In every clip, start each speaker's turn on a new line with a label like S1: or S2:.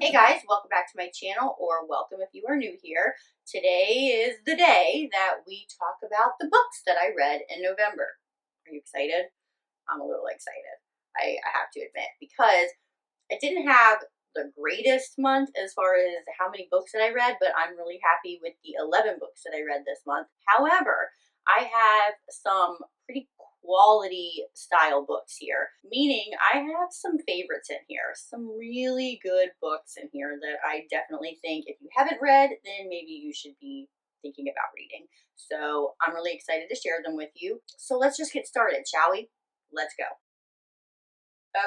S1: Hey guys, welcome back to my channel, or welcome if you are new here. Today is the day that we talk about the books that I read in November. Are you excited? I'm a little excited, I have to admit, because I didn't have the greatest month as far as how many books that I read, but I'm really happy with the 11 books that I read this month. However, I have some pretty quality style books here, meaning I have some favorites in here, some really good books in here that I definitely think if you haven't read, then maybe you should be thinking about reading. So I'm really excited to share them with you. So let's just get started, shall we? Let's go.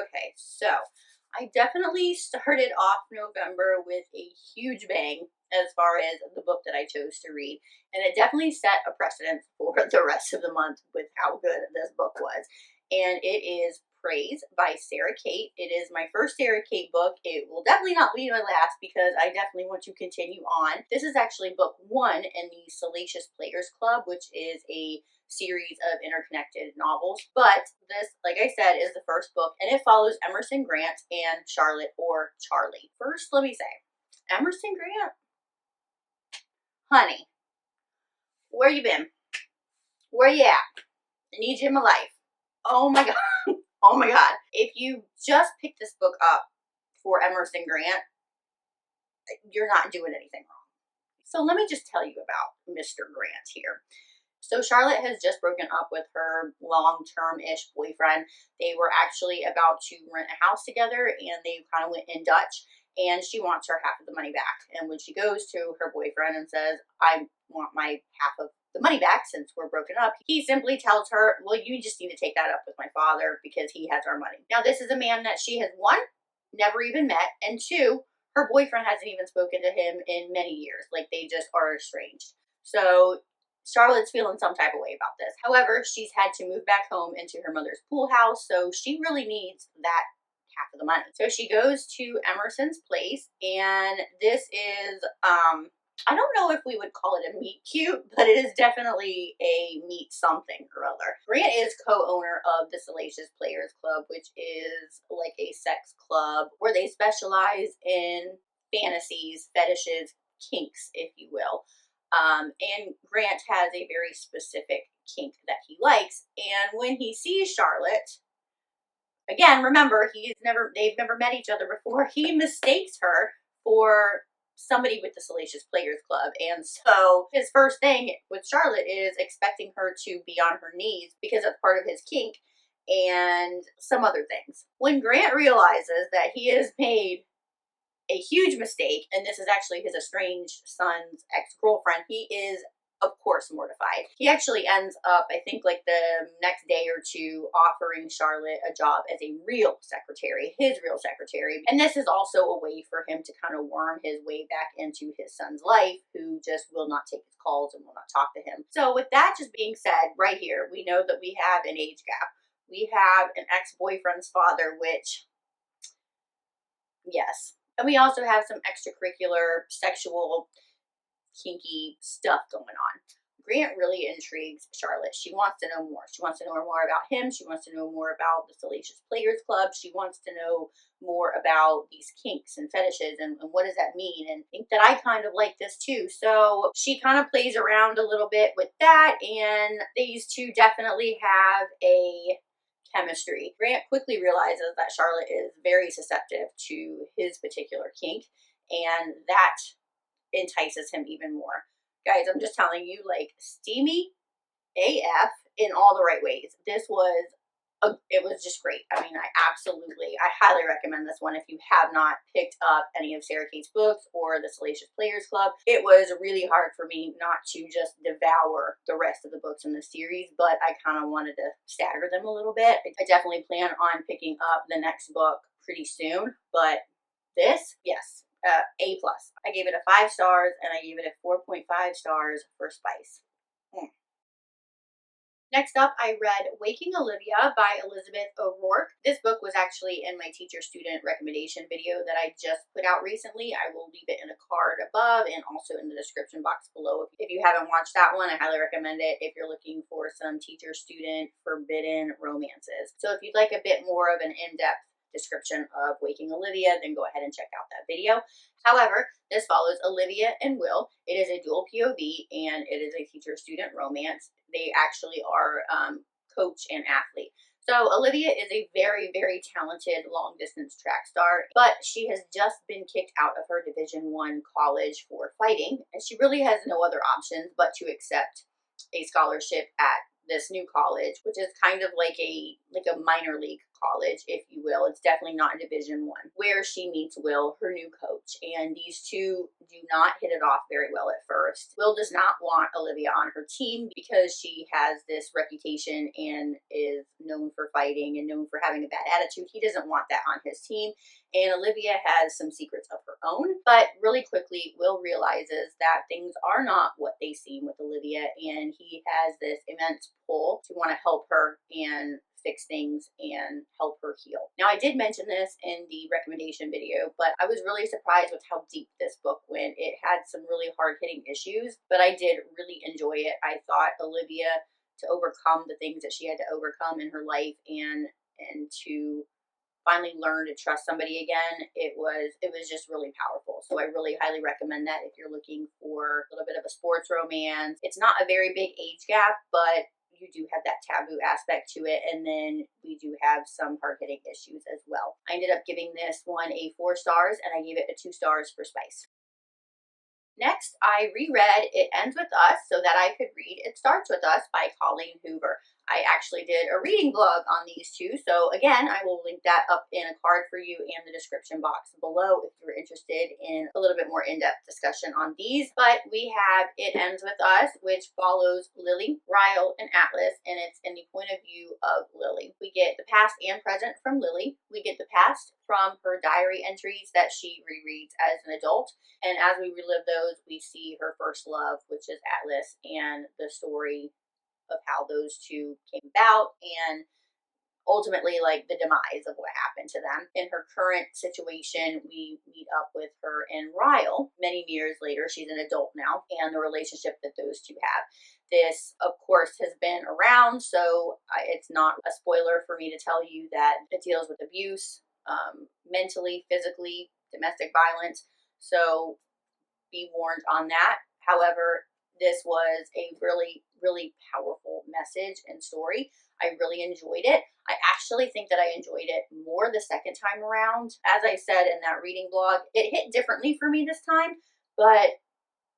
S1: Okay, so I definitely started off November with a huge bang as far as the book that I chose to read. And it definitely set a precedent for the rest of the month with how good this book was. And it is Praise by Cate. It is my first Cate book. It will definitely not be my last because I definitely want to continue on. This is actually book one in the Salacious Players Club, which is a series of interconnected novels. But this, like I said, is the first book, and it follows Emerson Grant and Charlotte, or Charlie. First, let me say, Emerson Grant, honey, where you been? Where you at? I need you in my life. Oh my God. Oh my God. If you just picked this book up for Emerson Grant, you're not doing anything wrong. So let me just tell you about Mr. Grant here. So Charlotte has just broken up with her long-term-ish boyfriend. They were actually about to rent a house together, and they kind of went in Dutch, and she wants her half of the money back. And when she goes to her boyfriend and says, I want my half of the money back since we're broken up, he simply tells her, well, you just need to take that up with my father because he has our money. Now, this is a man that she has, one, never even met, and two, her boyfriend hasn't even spoken to him in many years. Like, they just are estranged. So Charlotte's feeling some type of way about this. However, she's had to move back home into her mother's pool house, so she really needs that half of the money. So she goes to Emerson's place, and this is, I don't know if we would call it a meet cute, but it is definitely a meet something or other. Grant is co-owner of the Salacious Players Club, which is like a sex club where they specialize in fantasies, fetishes, kinks, if you will. And Grant has a very specific kink that he likes. And when he sees Charlotte, again, remember, they've never met each other before. He mistakes her for somebody with the Salacious Players Club. And so his first thing with Charlotte is expecting her to be on her knees because that's part of his kink and some other things. When Grant realizes that he has made a huge mistake, and this is actually his estranged son's ex-girlfriend, he is, of course, mortified. He actually ends up, I think, like the next day or two, offering Charlotte a job as a real secretary, his real secretary. And this is also a way for him to kind of worm his way back into his son's life, who just will not take his calls and will not talk to him. So with that just being said, right here, we know that we have an age gap. We have an ex-boyfriend's father, which, yes. And we also have some extracurricular, sexual, kinky stuff going on. Grant really intrigues Charlotte. She wants to know more. She wants to know more about him. She wants to know more about the Salacious Players Club. She wants to know more about these kinks and fetishes and what does that mean, and think that I kind of like this too. So she kind of plays around a little bit with that, and these two definitely have a chemistry. Grant quickly realizes that Charlotte is very susceptible to his particular kink, and that entices him even more. Guys, I'm just telling you, like, steamy AF in all the right ways. This was, it was just great. I mean, I highly recommend this one if you have not picked up any of Sara Cate's books or the Salacious Players Club. It was really hard for me not to just devour the rest of the books in the series, but I kind of wanted to stagger them a little bit. I definitely plan on picking up the next book pretty soon, but this, yes. A+. I gave it a 5 stars, and I gave it a 4.5 stars for spice. Next up, I read Waking Olivia by Elizabeth O'Rourke. This book was actually in my teacher-student recommendation video that I just put out recently. I will leave it in a card above and also in the description box below. If you haven't watched that one, I highly recommend it if you're looking for some teacher-student forbidden romances. So if you'd like a bit more of an in-depth description of Waking Olivia, then go ahead and check out that video. However, this follows Olivia and Will. It is a dual POV, and it is a teacher-student romance. They actually are coach and athlete. So Olivia is a very, very talented long-distance track star, but she has just been kicked out of her Division I college for fighting, and she really has no other options but to accept a scholarship at this new college, which is kind of like a minor league college, if you will. It's definitely not in Division I, where she meets Will, her new coach, and these two do not hit it off very well at first. Will does not want Olivia on her team because she has this reputation and is known for fighting and known for having a bad attitude. He doesn't want that on his team, and Olivia has some secrets of her own. But really quickly, Will realizes that things are not what they seem with Olivia, and he has this immense pull to want to help her and fix things and help her heal. Now, I did mention this in the recommendation video, but I was really surprised with how deep this book went. It had some really hard-hitting issues, but I did really enjoy it. I thought Olivia, to overcome the things that she had to overcome in her life and to finally learn to trust somebody again, it was just really powerful. So I really highly recommend that if you're looking for a little bit of a sports romance. It's not a very big age gap, but you do have that taboo aspect to it, and then we do have some hard-hitting issues as well. I ended up giving this one a 4 stars, and I gave it a 2 stars for spice. Next, I reread It Ends With Us so that I could read It Starts With Us by Colleen Hoover. I actually did a reading blog on these two, so again, I will link that up in a card for you in the description box below if you're interested in a little bit more in-depth discussion on these. But we have It Ends With Us, which follows Lily, Reilly, and Atlas, and it's in the point of view of Lily. We get the past and present from Lily. We get the past from her diary entries that she rereads as an adult, and as we relive those, we see her first love, which is Atlas, and the story of how those two came about, and ultimately like the demise of what happened to them. In her current situation, we meet up with her and Reilly many years later. She's an adult now, and the relationship that those two have. This, of course, has been around, so it's not a spoiler for me to tell you that it deals with abuse, mentally, physically, domestic violence, so be warned on that. However, this was a really, really powerful message and story. I really enjoyed it. I actually think that I enjoyed it more the second time around. As I said in that reading blog, it hit differently for me this time, but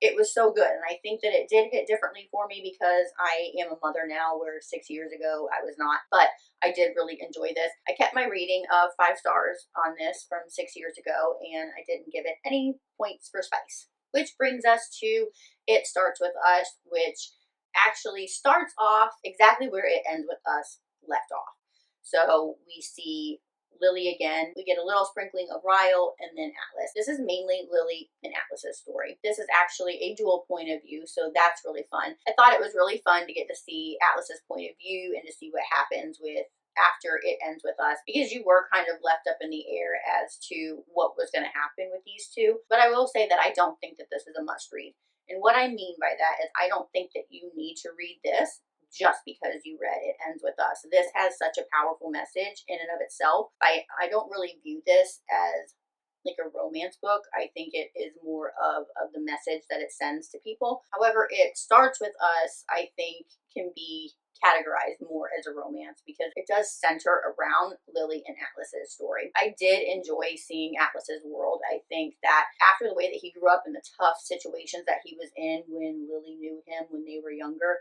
S1: it was so good. And I think that it did hit differently for me because I am a mother now, where 6 years ago I was not. But I did really enjoy this. I kept my rating of 5 stars on this from 6 years ago, and I didn't give it any points for spice. Which brings us to It Starts With Us, which actually starts off exactly where It Ends With Us left off. So we see Lily again. We get a little sprinkling of Reilly and then Atlas. This is mainly Lily and Atlas's story. This is actually a dual point of view, so that's really fun. I thought it was really fun to get to see Atlas's point of view and to see what happens with after It Ends With Us, because you were kind of left up in the air as to what was going to happen with these two. But I will say that I don't think that this is a must read. And what I mean by that is I don't think that you need to read this just because you read It Ends With Us. This has such a powerful message in and of itself. I don't really view this as like a romance book. I think it is more of the message that it sends to people. However, It Starts With Us, I think, can be categorized more as a romance because it does center around Lily and Atlas's story. I did enjoy seeing Atlas's world. I think that after the way that he grew up and the tough situations that he was in when Lily knew him when they were younger,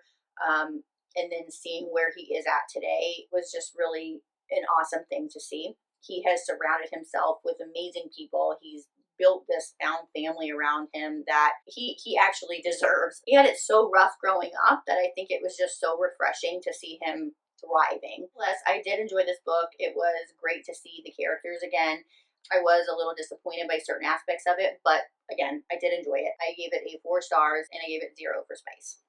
S1: and then seeing where he is at today was just really an awesome thing to see. He has surrounded himself with amazing people. He's built this found family around him that he actually deserves. He had it so rough growing up that I think it was just so refreshing to see him thriving. Plus, I did enjoy this book. It was great to see the characters again. I was a little disappointed by certain aspects of it, but again, I did enjoy it. I gave it a 4 stars and I gave it 0 for spice.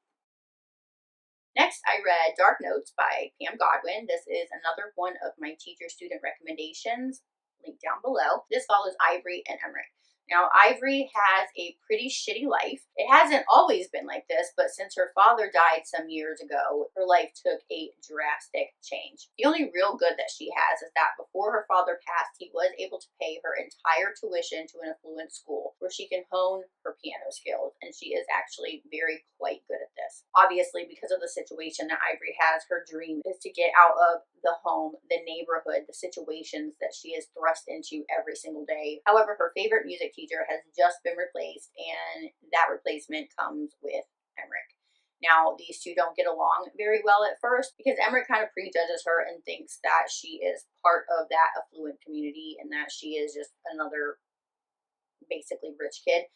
S1: Next, I read Dark Notes by Godwin. This is another one of my teacher-student recommendations, linked down below. This follows Ivory and Emmerich. Now, Ivory has a pretty shitty life. It hasn't always been like this, but since her father died some years ago, her life took a drastic change. The only real good that she has is that before her father passed, he was able to pay her entire tuition to an affluent school where she can hone her piano skills, and she is actually quite good at this. Obviously, because of the situation that Ivory has, her dream is to get out of the home, the neighborhood, the situations that she is thrust into every single day. However, her favorite music teacher has just been replaced, and that replacement comes with Emmerich. Now, these two don't get along very well at first because Emmerich kind of prejudges her and thinks that she is part of that affluent community and that she is just another basically rich kid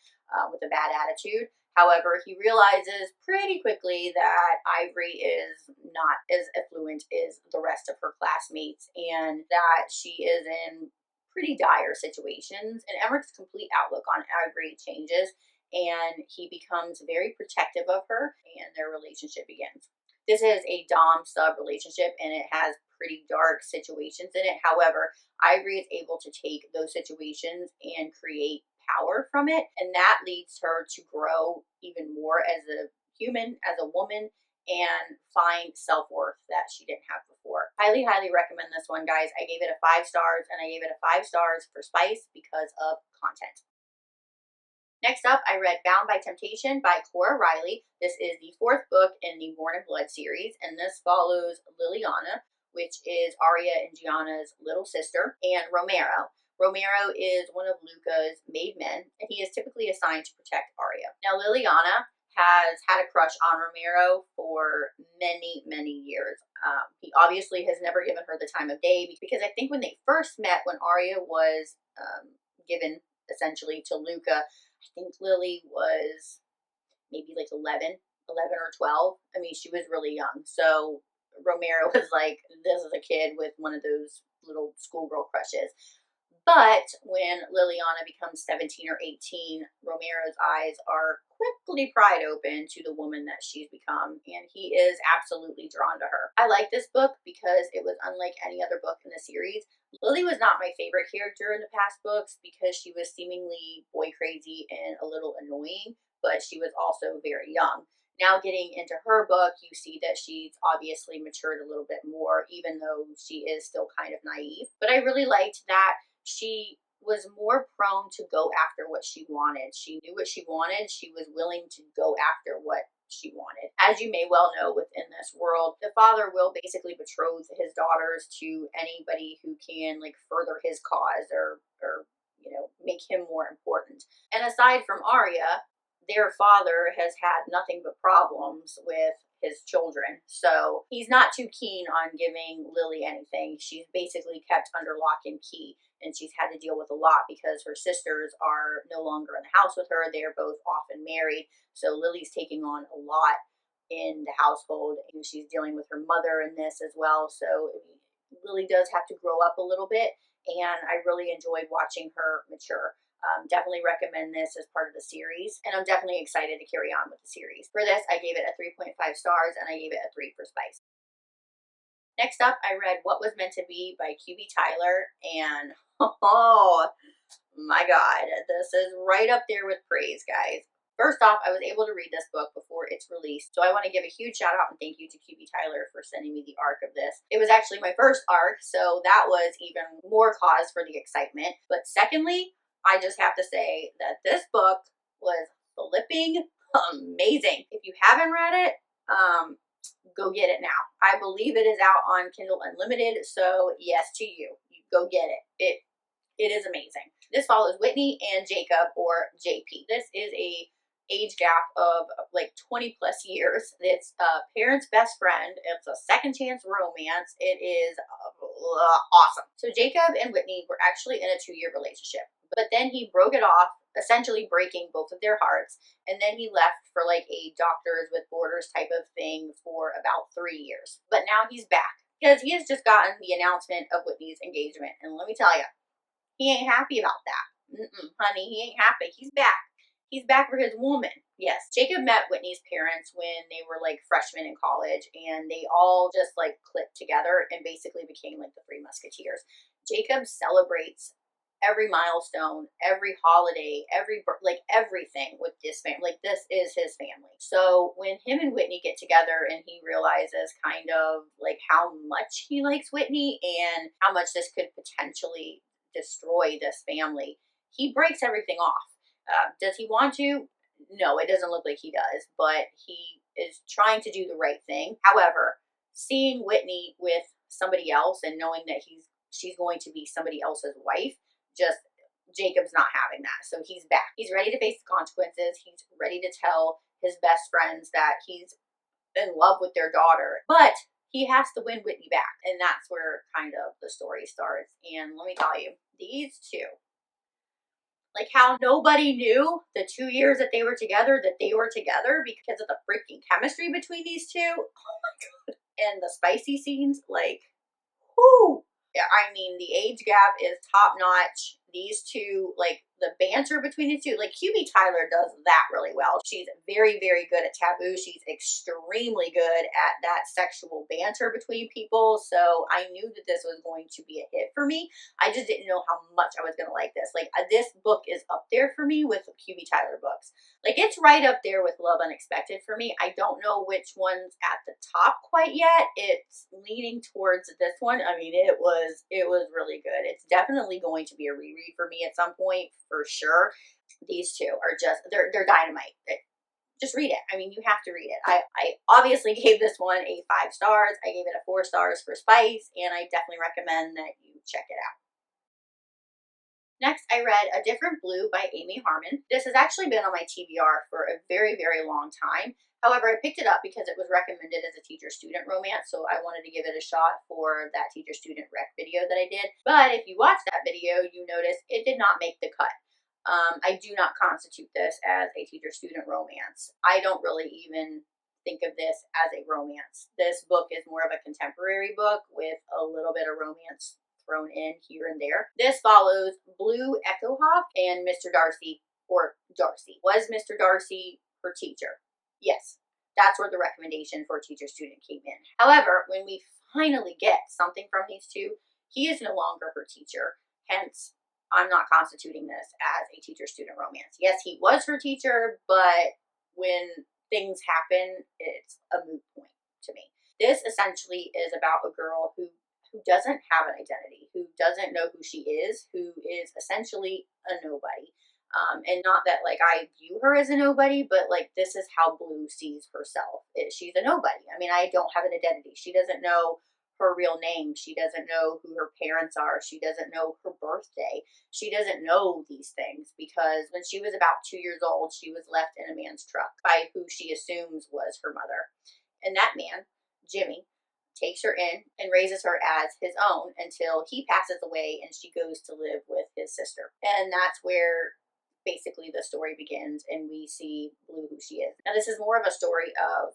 S1: with a bad attitude. However, he realizes pretty quickly that Ivory is not as affluent as the rest of her classmates and that she is in pretty dire situations. And Emmerich's complete outlook on Ivory changes and he becomes very protective of her and their relationship begins. This is a Dom-sub relationship and it has pretty dark situations in it. However, Ivory is able to take those situations and create power from it, and that leads her to grow even more as a human, as a woman, and find self-worth that she didn't have before. Highly, highly recommend this one, guys. I gave it a 5 stars, and I gave it a 5 stars for spice because of content. Next up, I read Bound by Temptation by Cora Reilly. This is the 4th book in the Born in Blood series, and this follows Liliana, which is Arya and Gianna's little sister, and Romero. Romero is one of Luca's made men, and he is typically assigned to protect Arya. Now, Liliana has had a crush on Romero for many, many years. He obviously has never given her the time of day because I think when they first met, when Arya was given essentially to Luca, I think Lily was maybe like 11 or 12. I mean, she was really young. So Romero was like, this is a kid with one of those little schoolgirl crushes. But when Liliana becomes 17 or 18, Romero's eyes are quickly pried open to the woman that she's become, and he is absolutely drawn to her. I like this book because it was unlike any other book in the series. Lily was not my favorite character in the past books because she was seemingly boy crazy and a little annoying, but she was also very young. Now getting into her book, you see that she's obviously matured a little bit more, even though she is still kind of naive. But I really liked that she was more prone to go after what she wanted. She knew what she wanted. She was willing to go after what she wanted. As you may well know, within this world, the father will basically betroth his daughters to anybody who can like further his cause or you know, make him more important. And aside from Arya, their father has had nothing but problems with his children. So he's not too keen on giving Lily anything. She's basically kept under lock and key, and she's had to deal with a lot because her sisters are no longer in the house with her. They are both off and married. So Lily's taking on a lot in the household, and she's dealing with her mother in this as well. So Lily does have to grow up a little bit, and I really enjoyed watching her mature. Definitely recommend this as part of the series, and I'm definitely excited to carry on with the series. For this, I gave it a 3.5 stars, and I gave it a 3 for spice. Next up, I read What Was Meant to Be by QB Tyler, and oh my god, this is right up there with praise, guys. First off, I was able to read this book before it's released, so I want to give a huge shout out and thank you to QB Tyler for sending me the arc of this. It was actually my first arc, so that was even more cause for the excitement. But secondly, I just have to say that this book was flipping amazing. If you haven't read it, go get it now. I believe it is out on Kindle Unlimited, so yes to you. You go get it. It is amazing. This follows Whitney and Jacob, or JP. This is a age gap of like 20 plus years. It's a parent's best friend. It's a second chance romance. It is awesome. So Jacob and Whitney were actually in a 2-year relationship, but then he broke it off, essentially breaking both of their hearts. And then he left for like a doctors with borders type of thing for about 3 years. But now he's back because he has just gotten the announcement of Whitney's engagement. And let me tell you, he ain't happy about that. Honey, he ain't happy. He's back. He's back for his woman. Yes, Jacob met Whitney's parents when they were like freshmen in college, and they all just like clicked together and basically became like the Three Musketeers. Jacob celebrates every milestone, every holiday, like everything with this family. Like this is his family. So when him and Whitney get together and he realizes kind of like how much he likes Whitney and how much this could potentially destroy this family, he breaks everything off. Does he want to? No, it doesn't look like he does, but he is trying to do the right thing. However, seeing Whitney with somebody else and knowing that she's going to be somebody else's wife, just Jacob's not having that. So he's back. He's ready to face the consequences. He's ready to tell his best friends that he's in love with their daughter, but he has to win Whitney back. And that's where kind of the story starts. And let me tell you, these two, like how nobody knew the 2 years that they were together because of the freaking chemistry between these two. Oh my God. And the spicy scenes, like, whoo. I mean, the age gap is top notch. These two, like the banter between the two, like QB Tyler does that really well. She's very, very good at taboo. She's extremely good at that sexual banter between people. So I knew that this was going to be a hit for me. I just didn't know how much I was going to like this. Like this book is up there for me with the QB Tyler books. Like it's right up there with Love Unexpected for me. I don't know which one's at the top quite yet. It's leaning towards this one. I mean, it was really good. It's definitely going to be a reread for me at some point for sure. These two are just they're dynamite. Just read it. I mean, you have to read it. I obviously gave this one a 5 stars. I gave it a 4 stars for spice, and I definitely recommend that you check it out. Next, I read A Different Blue by Amy Harmon. This has actually been on my TBR for a very, very long time. However, I picked it up because it was recommended as a teacher-student romance, so I wanted to give it a shot for that teacher-student rec video that I did. But if you watch that video, you notice it did not make the cut. I do not constitute this as a teacher-student romance. I don't really even think of this as a romance. This book is more of a contemporary book with a little bit of romance thrown in here and there. This follows Blue Echo Hawk and Mr. Darcy, or Darcy. Was Mr. Darcy her teacher? Yes, that's where the recommendation for teacher-student came in. However, when we finally get something from these two, he is no longer her teacher. Hence, I'm not constituting this as a teacher-student romance. Yes, he was her teacher, but when things happen, it's a moot point to me. This essentially is about a girl who doesn't have an identity, who doesn't know who she is, who is essentially a nobody. And not that like I view her as a nobody, but like this is how Blue sees herself. She's a nobody. I mean, I don't have an identity. She doesn't know her real name. She doesn't know who her parents are. She doesn't know her birthday. She doesn't know these things because when she was about 2 years old, she was left in a man's truck by who she assumes was her mother. And that man, Jimmy, takes her in and raises her as his own until he passes away and she goes to live with his sister. And that's where basically the story begins and we see Blue who she is. Now this is more of a story of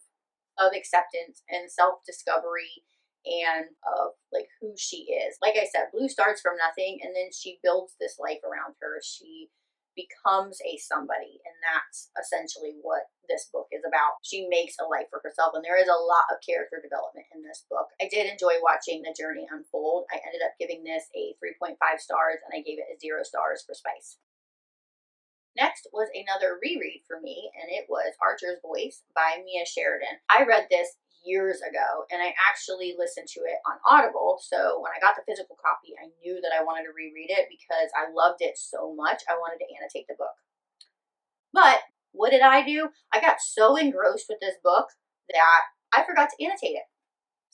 S1: acceptance and self-discovery and of like who she is. Like I said, Blue starts from nothing and then she builds this life around her. She becomes a somebody, and that's essentially what this book is about. She makes a life for herself, and there is a lot of character development in this book. I did enjoy watching the journey unfold. I ended up giving this a 3.5 stars, and I gave it a 0 stars for spice. Next was another reread for me, and it was Archer's Voice by Mia Sheridan. I read this years ago, and I actually listened to it on Audible, so when I got the physical copy, I knew that I wanted to reread it because I loved it so much, I wanted to annotate the book. But what did I do? I got so engrossed with this book that I forgot to annotate it.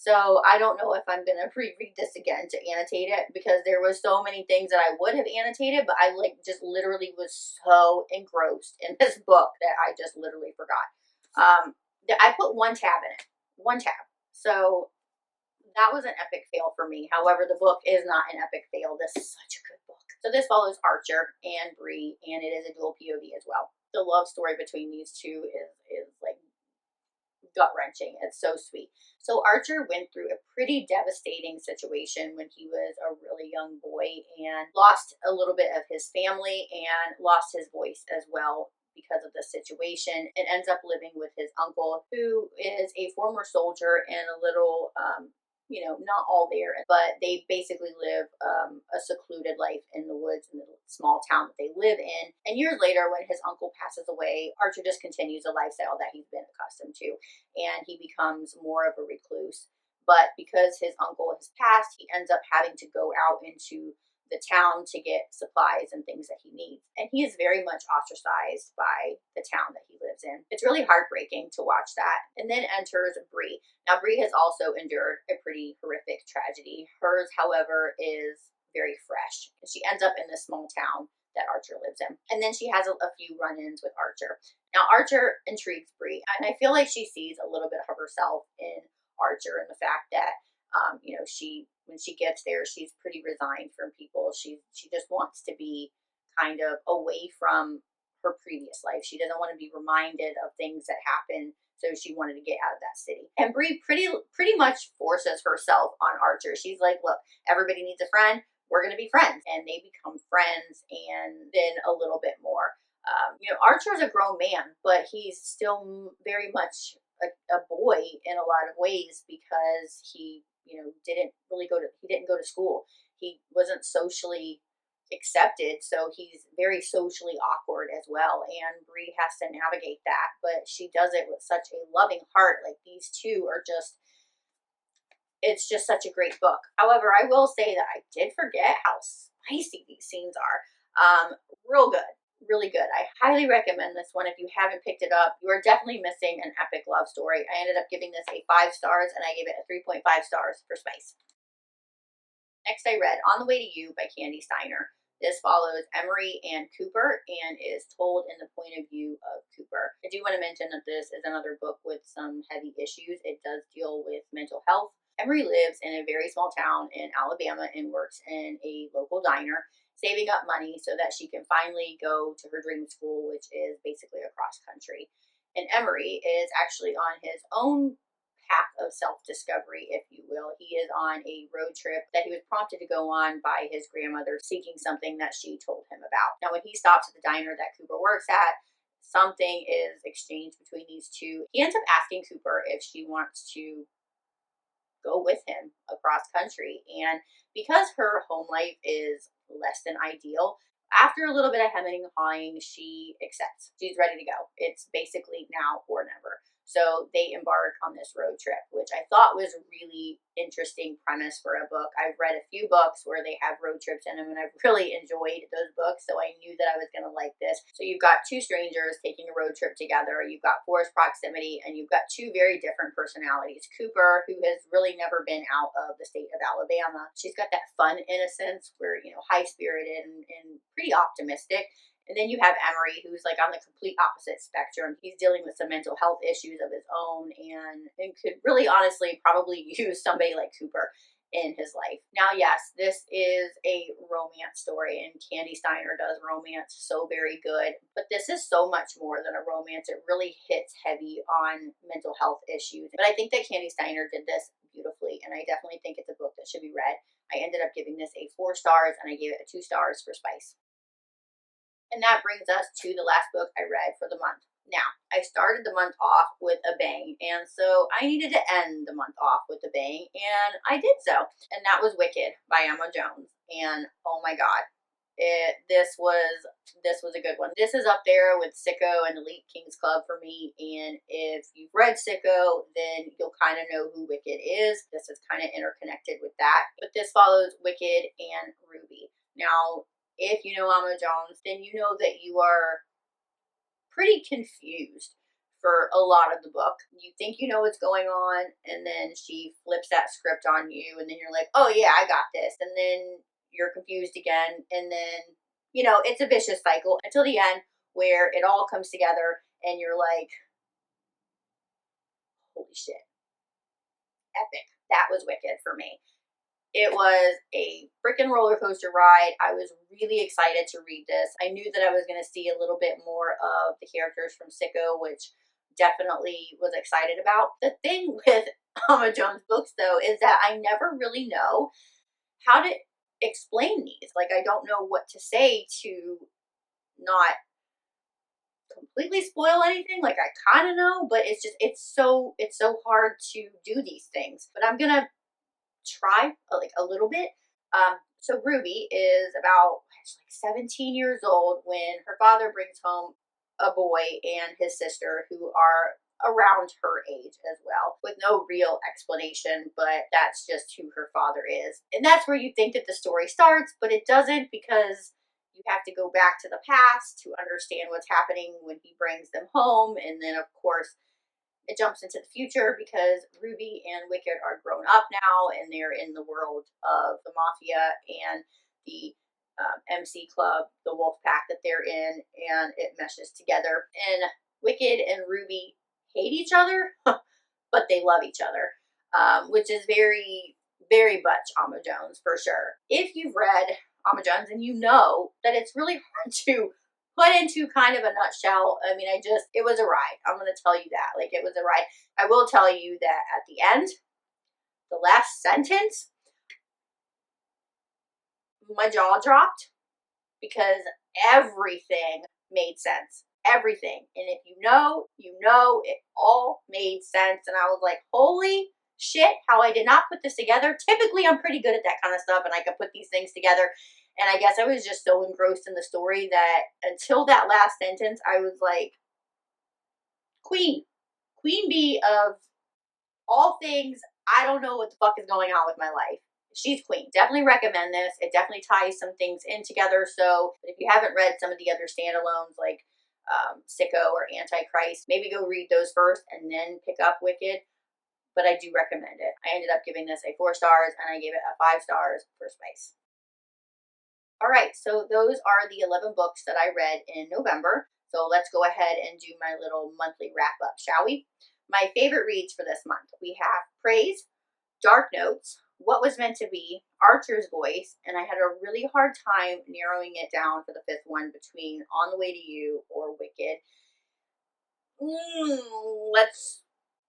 S1: So I don't know if I'm going to reread this again to annotate it because there was so many things that I would have annotated, but I like just literally was so engrossed in this book that I just literally forgot. I put 1 tab in it. 1 tab. So that was an epic fail for me. However, the book is not an epic fail. This is such a good book. So this follows Archer and Bree, and it is a dual POV as well. The love story between these two is like gut-wrenching. It's so sweet. So Archer went through a pretty devastating situation when he was a really young boy and lost a little bit of his family and lost his voice as well because of the situation, and ends up living with his uncle, who is a former soldier and a little, not all there, but they basically live a a secluded life in the woods in the small town that they live in. And years later, when his uncle passes away, Archer just continues a lifestyle that he's been accustomed to, and he becomes more of a recluse. But because his uncle has passed, he ends up having to go out into the town to get supplies and things that he needs. And he is very much ostracized by the town that he lives in. It's really heartbreaking to watch that. And then enters Bree. Now, Bree has also endured a pretty horrific tragedy. Hers, however, is very fresh. She ends up in this small town that Archer lives in. And then she has a few run-ins with Archer. Now, Archer intrigues Bree, and I feel like she sees a little bit of herself in Archer and the fact that you know, when she gets there, she's pretty resigned from people. She just wants to be kind of away from her previous life. She doesn't want to be reminded of things that happened, so she wanted to get out of that city. And Bree pretty much forces herself on Archer. She's like, look, everybody needs a friend. We're going to be friends. And they become friends, and then a little bit more. You know, Archer's a grown man, but he's still very much a boy in a lot of ways because he, you know, didn't go to school. He wasn't socially accepted, so he's very socially awkward as well. And Bree has to navigate that, but she does it with such a loving heart. Like, these two are just, it's just such a great book. However, I will say that I did forget how spicy these scenes are. Real good. Really good. I highly recommend this one. If you haven't picked it up, you are definitely missing an epic love story. I ended up giving this a 5 stars, and I gave it a 3.5 stars for spice. Next, I read On the Way to You by Kandi Steiner. This follows Emery and Cooper and is told in the point of view of Cooper. I do want to mention that this is another book with some heavy issues. It does deal with mental health. Emery lives in a very small town in Alabama and works in a local diner, saving up money so that she can finally go to her dream school, which is basically across country. And Emery is actually on his own path of self-discovery, if you will. He is on a road trip that he was prompted to go on by his grandmother, seeking something that she told him about. Now, when he stops at the diner that Cooper works at, something is exchanged between these two. He ends up asking Cooper if she wants to go with him across country. And because her home life is less than ideal, after a little bit of hemming and hawing, she accepts. She's ready to go. It's basically now or never. So they embark on this road trip, which I thought was a really interesting premise for a book. I've read a few books where they have road trips in them, and I've really enjoyed those books, so I knew that I was going to like this. So you've got two strangers taking a road trip together, you've got forced proximity, and you've got two very different personalities. Cooper, who has really never been out of the state of Alabama. She's got that fun innocence where, you know, high-spirited and pretty optimistic. And then you have Emery, who's like on the complete opposite spectrum. He's dealing with some mental health issues of his own and could really honestly probably use somebody like Cooper in his life. Now, yes, this is a romance story, and Kandi Steiner does romance so very good. But this is so much more than a romance. It really hits heavy on mental health issues. But I think that Kandi Steiner did this beautifully, and I definitely think it's a book that should be read. I ended up giving this a 4 stars, and I gave it a 2 stars for spice. And that brings us to the last book I read for the month. Now, I started the month off with a bang, and so I needed to end the month off with a bang, and I did so. And that was Wicked by Amo Jones. And oh my god, this was a good one. This is up there with Sicko and Elite Kings Club for me, and if you've read Sicko, then you'll kind of know who Wicked is. This is kind of interconnected with that. But this follows Wicked and Ruby. Now, if you know Amo Jones, then you know that you are pretty confused for a lot of the book. You think you know what's going on, and then she flips that script on you, and then you're like, oh yeah, I got this. And then you're confused again, and then, you know, it's a vicious cycle until the end where it all comes together, and you're like, holy shit. Epic. That was Wicked for me. It was a freaking roller coaster ride. I was really excited to read this. I knew that I was going to see a little bit more of the characters from Sicko, which definitely was excited about. The thing with Amo Jones books, though, is that I never really know how to explain these. Like, I don't know what to say to not completely spoil anything. Like, I kind of know, but it's so hard to do these things. But I'm gonna try like a little bit. So Ruby is about, she's like 17 years old when her father brings home a boy and his sister who are around her age as well, with no real explanation, but that's just who her father is. And that's where you think that the story starts, but it doesn't, because you have to go back to the past to understand what's happening when he brings them home. And then, of course, it jumps into the future because Ruby and Wicked are grown up now and they're in the world of the mafia and the MC Club, the wolf pack that they're in, and it meshes together. And Wicked and Ruby hate each other, but they love each other, which is very, very much Amo Jones for sure. If you've read Amo Jones and you know that it's really hard to put into kind of a nutshell. I mean, it was a ride. I'm going to tell you that. Like, it was a ride. I will tell you that at the end, the last sentence, my jaw dropped because everything made sense. Everything. And if you know, it all made sense. And I was like, holy shit, how I did not put this together. Typically, I'm pretty good at that kind of stuff and I can put these things together. And I guess I was just so engrossed in the story that until that last sentence, I was like, Queen bee of all things. I don't know what the fuck is going on with my life. She's queen. Definitely recommend this. It definitely ties some things in together. So if you haven't read some of the other standalones like Sicko or Antichrist, maybe go read those first and then pick up Wicked. But I do recommend it. I ended up giving this a 4 stars and I gave it a 5 stars for spice. All right, so those are the 11 books that I read in November. So let's go ahead and do my little monthly wrap up, shall we? My favorite reads for this month. We have Praise, Dark Notes, What Was Meant to Be, Archer's Voice, and I had a really hard time narrowing it down for the 5th one between On the Way to You or Wicked. Let's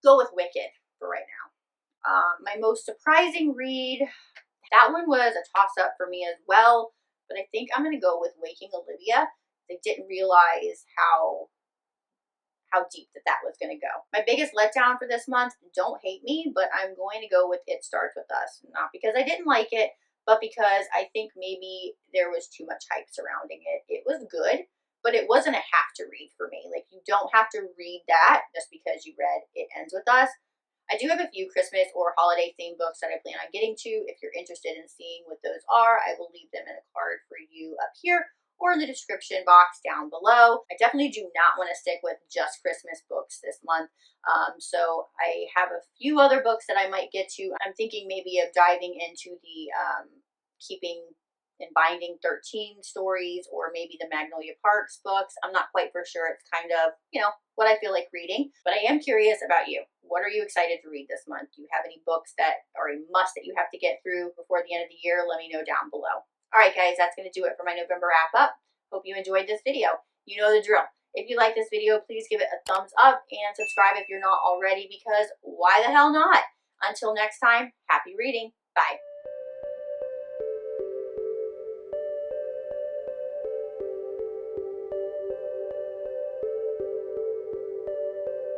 S1: go with Wicked for right now. My most surprising read, that one was a toss-up for me as well, but I think I'm going to go with Waking Olivia. I didn't realize how deep that was going to go. My biggest letdown for this month, don't hate me, but I'm going to go with It Starts With Us. Not because I didn't like it, but because I think maybe there was too much hype surrounding it. It was good, but it wasn't a have to read for me. Like, you don't have to read that just because you read It Ends With Us. I do have a few Christmas or holiday themed books that I plan on getting to. If you're interested in seeing what those are, I will leave them in a card for you up here or in the description box down below. I definitely do not want to stick with just Christmas books this month. So I have a few other books that I might get to. I'm thinking maybe of diving into the Keeping and Binding 13 stories, or maybe the Magnolia Parks books. I'm not quite for sure. It's kind of, what I feel like reading. But I am curious about you. What are you excited to read this month? Do you have any books that are a must that you have to get through before the end of the year? Let me know down below. All right, guys, that's going to do it for my November wrap-up. Hope you enjoyed this video. You know the drill. If you like this video, please give it a thumbs up and subscribe if you're not already, because why the hell not? Until next time, happy reading. Bye.